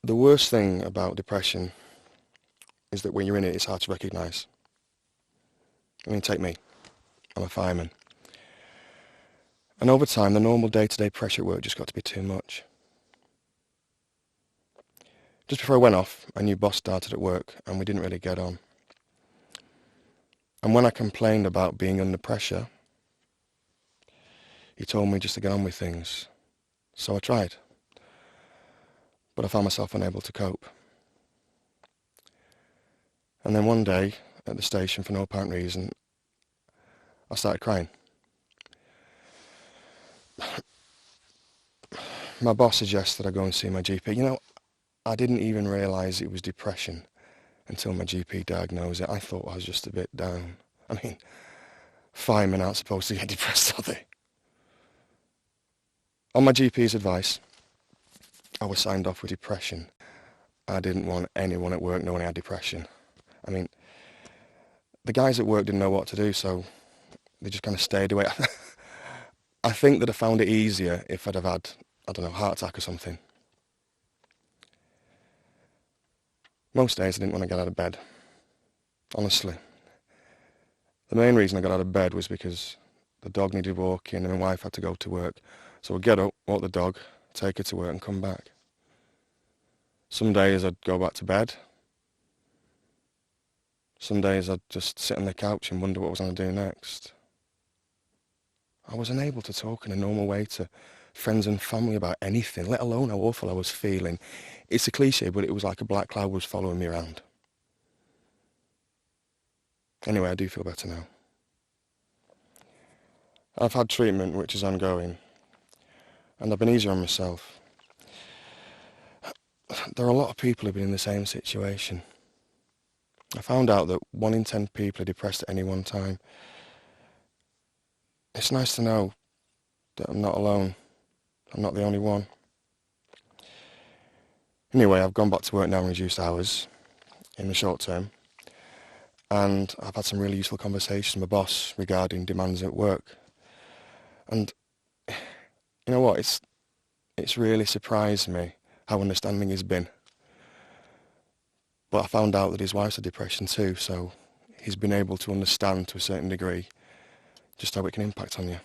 The worst thing about depression is that when you're in it, it's hard to recognise. I mean, take me. I'm a fireman. And over time, the normal day-to-day pressure at work just got to be too much. Just before I went off, a new boss started at work, and we didn't really get on. And when I complained about being under pressure, he told me just to get on with things. So I tried. But I found myself unable to cope. And then one day, at the station, for no apparent reason, I started crying. My boss suggested I go and see my GP. You know, I didn't even realise it was depression until my GP diagnosed it. I thought I was just a bit down. I mean, firemen aren't supposed to get depressed, are they? On my GP's advice, I was signed off with depression. I didn't want anyone at work knowing I had depression. I mean, the guys at work didn't know what to do, so they just kind of stayed away. I think that I found it easier if I'd have had, I don't know, a heart attack or something. Most days I didn't want to get out of bed. Honestly. The main reason I got out of bed was because the dog needed walking and my wife had to go to work. So I'd get up, walk the dog, take her to work and come back. Some days I'd go back to bed. Some days I'd just sit on the couch and wonder what I was going to do next. I was unable to talk in a normal way to friends and family about anything, let alone how awful I was feeling. It's a cliche, but it was like a black cloud was following me around. Anyway, I do feel better now. I've had treatment which is ongoing, and I've been easier on myself. There are a lot of people who've been in the same situation. I found out that 1 in 10 people are depressed at any one time. It's nice to know that I'm not alone. I'm not the only one. Anyway, I've gone back to work now in reduced hours in the short term, and I've had some really useful conversations with my boss regarding demands at work. And you know what? It's really surprised me how understanding he's been. But I found out that his wife's had depression too, so he's been able to understand to a certain degree just how it can impact on you.